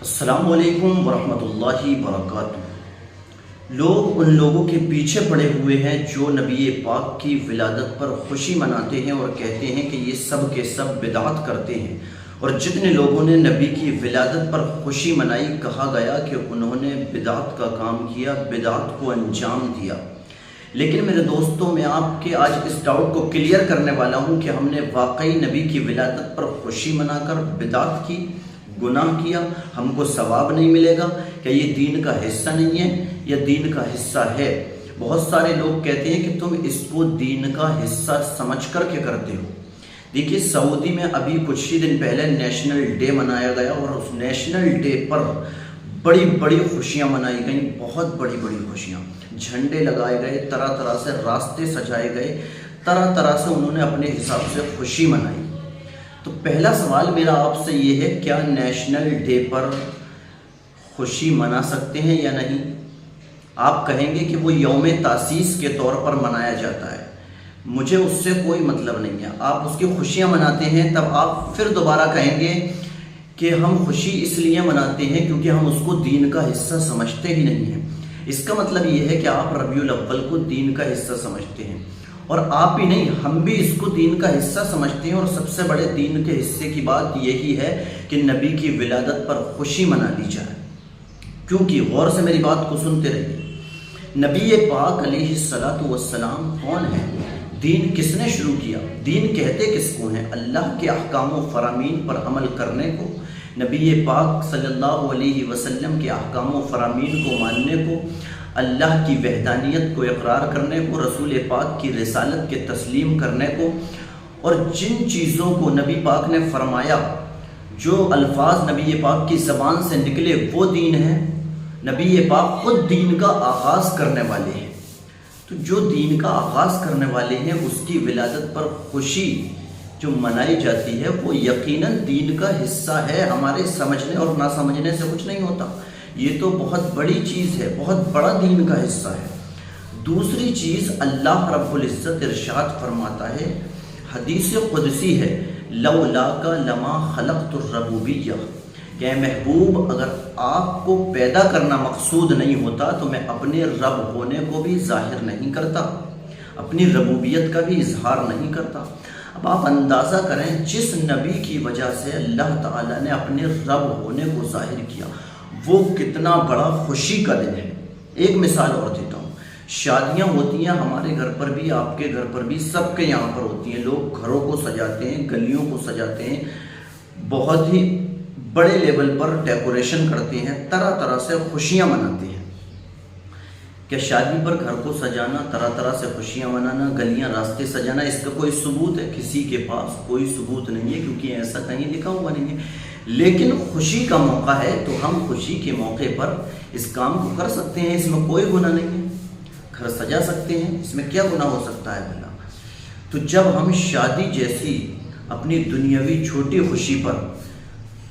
السلام علیکم ورحمۃ اللہ وبرکاتہ۔ لوگ ان لوگوں کے پیچھے پڑے ہوئے ہیں جو نبی پاک کی ولادت پر خوشی مناتے ہیں اور کہتے ہیں کہ یہ سب کے سب بدعت کرتے ہیں، اور جتنے لوگوں نے نبی کی ولادت پر خوشی منائی کہا گیا کہ انہوں نے بدعت کا کام کیا، بدعت کو انجام دیا۔ لیکن میرے دوستوں، میں آپ کے آج اس ڈاؤٹ کو کلیئر کرنے والا ہوں کہ ہم نے واقعی نبی کی ولادت پر خوشی منا کر بدعت کی، گناہ کیا، ہم کو ثواب نہیں ملے گا، کہ یہ دین کا حصہ نہیں ہے یا دین کا حصہ ہے۔ بہت سارے لوگ کہتے ہیں کہ تم اس کو دین کا حصہ سمجھ کر کے کرتے ہو۔ دیکھیے، سعودی میں ابھی کچھ ہی دن پہلے نیشنل ڈے منایا گیا، اور اس نیشنل ڈے پر بڑی بڑی خوشیاں منائی گئیں، بہت بڑی بڑی خوشیاں، جھنڈے لگائے گئے، طرح طرح سے راستے سجائے گئے، طرح طرح سے انہوں نے اپنے حساب سے خوشی منائی۔ تو پہلا سوال میرا آپ سے یہ ہے، کیا نیشنل ڈے پر خوشی منا سکتے ہیں یا نہیں؟ آپ کہیں گے کہ وہ یوم تاسیس کے طور پر منایا جاتا ہے، مجھے اس سے کوئی مطلب نہیں ہے۔ آپ اس کی خوشیاں مناتے ہیں، تب آپ پھر دوبارہ کہیں گے کہ ہم خوشی اس لیے مناتے ہیں کیونکہ ہم اس کو دین کا حصہ سمجھتے ہی نہیں ہیں۔ اس کا مطلب یہ ہے کہ آپ ربیع الاول کو دین کا حصہ سمجھتے ہیں، اور آپ ہی نہیں، ہم بھی اس کو دین کا حصہ سمجھتے ہیں۔ اور سب سے بڑے دین کے حصے کی بات یہی ہے کہ نبی کی ولادت پر خوشی منا لی جائے۔ کیونکہ غور سے میری بات کو سنتے رہیے، نبی پاک علیہ الصلوۃ والسلام کون ہے؟ دین کس نے شروع کیا؟ دین کہتے کس کو ہیں؟ اللہ کے احکام و فرامین پر عمل کرنے کو، نبی پاک صلی اللہ علیہ وسلم کے احکام و فرامین کو ماننے کو، اللہ کی وحدانیت کو اقرار کرنے کو، رسول پاک کی رسالت کے تسلیم کرنے کو، اور جن چیزوں کو نبی پاک نے فرمایا، جو الفاظ نبی پاک کی زبان سے نکلے وہ دین ہے۔ نبی پاک خود دین کا آغاز کرنے والے ہیں، تو جو دین کا آغاز کرنے والے ہیں اس کی ولادت پر خوشی جو منائی جاتی ہے وہ یقیناً دین کا حصہ ہے۔ ہمارے سمجھنے اور نہ سمجھنے سے کچھ نہیں ہوتا، یہ تو بہت بڑی چیز ہے، بہت بڑا دین کا حصہ ہے۔ دوسری چیز، اللہ رب العزت ارشاد فرماتا ہے، حدیث قدسی ہے، لولاک لما خلقت الربوبیہ، کہ محبوب اگر آپ کو پیدا کرنا مقصود نہیں ہوتا تو میں اپنے رب ہونے کو بھی ظاہر نہیں کرتا، اپنی ربوبیت کا بھی اظہار نہیں کرتا۔ اب آپ اندازہ کریں، جس نبی کی وجہ سے اللہ تعالیٰ نے اپنے رب ہونے کو ظاہر کیا، وہ کتنا بڑا خوشی کا دن ہے۔ ایک مثال اور دیتا ہوں، شادیاں ہوتی ہیں ہمارے گھر پر بھی، آپ کے گھر پر بھی، سب کے یہاں پر ہوتی ہیں۔ لوگ گھروں کو سجاتے ہیں، گلیوں کو سجاتے ہیں، بہت ہی بڑے لیول پر ڈیکوریشن کرتے ہیں، طرح طرح سے خوشیاں مناتے ہیں۔ کہ شادی پر گھر کو سجانا، طرح طرح سے خوشیاں منانا، گلیاں راستے سجانا، اس کا کوئی ثبوت ہے؟ کسی کے پاس کوئی ثبوت نہیں ہے، کیونکہ ایسا کہیں لکھا ہوا نہیں ہے۔ لیکن خوشی کا موقع ہے تو ہم خوشی کے موقع پر اس کام کو کر سکتے ہیں، اس میں کوئی گناہ نہیں ہے۔ گھر سجا سکتے ہیں، اس میں کیا گناہ ہو سکتا ہے بھلا؟ تو جب ہم شادی جیسی اپنی دنیاوی چھوٹی خوشی پر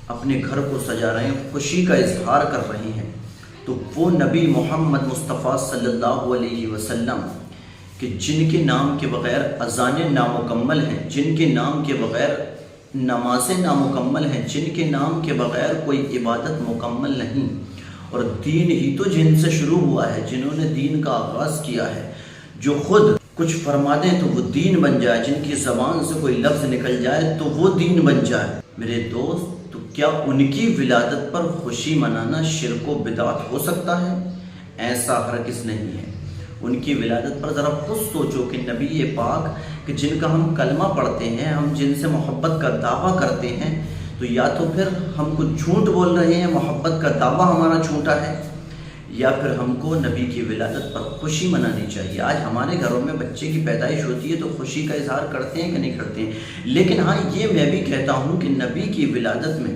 اپنے گھر کو سجا رہے ہیں، خوشی کا اظہار کر رہے ہیں، تو وہ نبی محمد مصطفیٰ صلی اللہ علیہ وسلم کہ جن کے نام کے بغیر اذانیں نامکمل ہیں، جن کے نام کے بغیر نمازیں نامکمل ہیں، جن کے نام کے بغیر کوئی عبادت مکمل نہیں، اور دین ہی تو جن سے شروع ہوا ہے، جنہوں نے دین کا آغاز کیا ہے، جو خود کچھ فرما دیں تو وہ دین بن جائے، جن کی زبان سے کوئی لفظ نکل جائے تو وہ دین بن جائے۔ میرے دوست، تو کیا ان کی ولادت پر خوشی منانا شرک و بدعت ہو سکتا ہے؟ ایسا ہرگز نہیں ہے۔ ان کی ولادت پر ذرا خود سوچو کہ نبی پاک کہ جن کا ہم کلمہ پڑھتے ہیں، ہم جن سے محبت کا دعویٰ کرتے ہیں، تو یا تو پھر ہم کچھ جھوٹ بول رہے ہیں، محبت کا دعویٰ ہمارا جھوٹا ہے، یا پھر ہم کو نبی کی ولادت پر خوشی منانی چاہیے۔ آج ہمارے گھروں میں بچے کی پیدائش ہوتی ہے تو خوشی کا اظہار کرتے ہیں کہ نہیں کرتے ہیں؟ لیکن ہاں، یہ میں بھی کہتا ہوں کہ نبی کی ولادت میں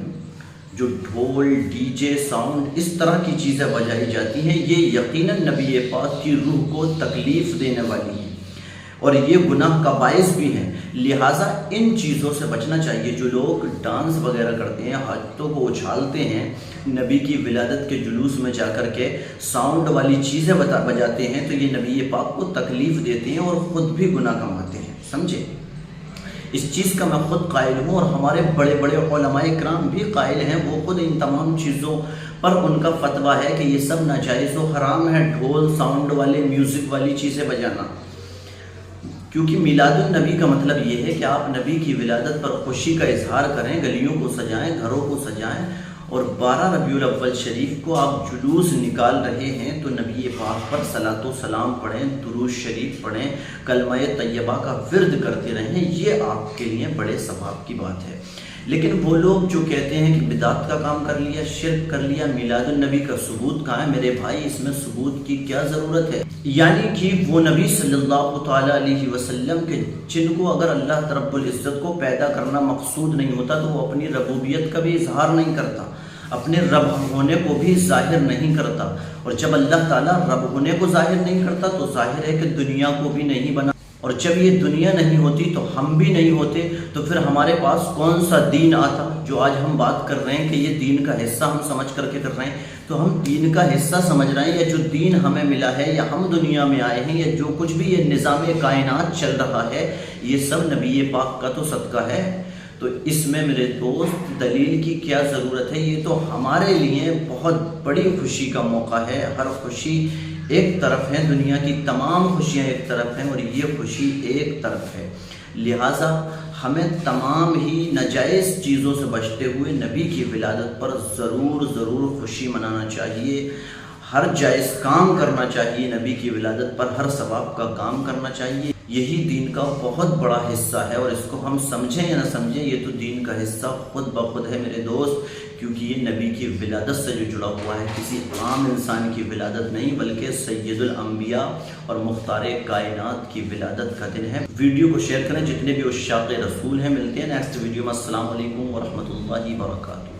جو ڈھول، ڈی جے، ساؤنڈ، اس طرح کی چیزیں بجائی جاتی ہیں، یہ یقیناً نبی پاک کی روح کو تکلیف دینے والی ہیں، اور یہ گناہ کا باعث بھی ہیں۔ لہٰذا ان چیزوں سے بچنا چاہیے۔ جو لوگ ڈانس وغیرہ کرتے ہیں، ہاتھوں کو اچھالتے ہیں، نبی کی ولادت کے جلوس میں جا کر کے ساؤنڈ والی چیزیں بجاتے ہیں، تو یہ نبی پاک کو تکلیف دیتے ہیں اور خود بھی گناہ کماتے ہیں، سمجھے؟ اس چیز کا میں خود قائل ہوں، اور ہمارے بڑے بڑے علماء کرام بھی قائل ہیں، وہ خود ان تمام چیزوں پر ان کا فتویٰ ہے کہ یہ سب ناجائز و حرام ہے، ڈھول ساؤنڈ والے میوزک والی چیزیں بجانا۔ کیونکہ میلاد النبی کا مطلب یہ ہے کہ آپ نبی کی ولادت پر خوشی کا اظہار کریں، گلیوں کو سجائیں، گھروں کو سجائیں، اور 12 ربیع الاول شریف کو آپ جلوس نکال رہے ہیں تو نبی پاک پر صلاۃ و سلام پڑھیں، درود شریف پڑھیں، کلمہ طیبہ کا ورد کرتے رہیں، یہ آپ کے لیے بڑے ثواب کی بات ہے۔ لیکن وہ لوگ جو کہتے ہیں کہ بدعت کا کام کر لیا، شرک کر لیا، میلاد النبی کا ثبوت کہاں ہے؟ میرے بھائی، اس میں ثبوت کی کیا ضرورت ہے؟ یعنی کہ وہ نبی صلی اللہ تعالیٰ علیہ وسلم کے جن کو اگر اللہ رب العزت کو پیدا کرنا مقصود نہیں ہوتا تو وہ اپنی ربوبیت کا بھی اظہار نہیں کرتا، اپنے رب ہونے کو بھی ظاہر نہیں کرتا، اور جب اللہ تعالیٰ رب ہونے کو ظاہر نہیں کرتا تو ظاہر ہے کہ دنیا کو بھی نہیں بنا، اور جب یہ دنیا نہیں ہوتی تو ہم بھی نہیں ہوتے، تو پھر ہمارے پاس کون سا دین آتا؟ جو آج ہم بات کر رہے ہیں کہ یہ دین کا حصہ ہم سمجھ کر کے کر رہے ہیں، تو ہم دین کا حصہ سمجھ رہے ہیں، یا جو دین ہمیں ملا ہے، یا ہم دنیا میں آئے ہیں، یا جو کچھ بھی یہ نظام کائنات چل رہا ہے، یہ سب نبی پاک کا تو صدقہ ہے۔ تو اس میں میرے دوست دلیل کی کیا ضرورت ہے؟ یہ تو ہمارے لیے بہت بڑی خوشی کا موقع ہے، ہر خوشی ایک طرف ہے، دنیا کی تمام خوشیاں ایک طرف ہیں، اور یہ خوشی ایک طرف ہے، لہٰذا ہمیں تمام ہی ناجائز چیزوں سے بچتے ہوئے نبی کی ولادت پر ضرور خوشی منانا چاہیے، ہر جائز کام کرنا چاہیے، نبی کی ولادت پر ہر ثواب کا کام کرنا چاہیے، یہی دین کا بہت بڑا حصہ ہے، اور اس کو ہم سمجھیں یا نہ سمجھیں یہ تو دین کا حصہ خود بخود ہے میرے دوست، کیونکہ یہ نبی کی ولادت سے جو جڑا ہوا ہے، کسی عام انسان کی ولادت نہیں بلکہ سید الانبیاء اور مختار کائنات کی ولادت کا دن ہے۔ ویڈیو کو شیئر کریں، جتنے بھی عشاق رسول ہیں، ملتے ہیں نیکسٹ ویڈیو میں۔ السلام علیکم ورحمۃ اللہ وبرکاتہ۔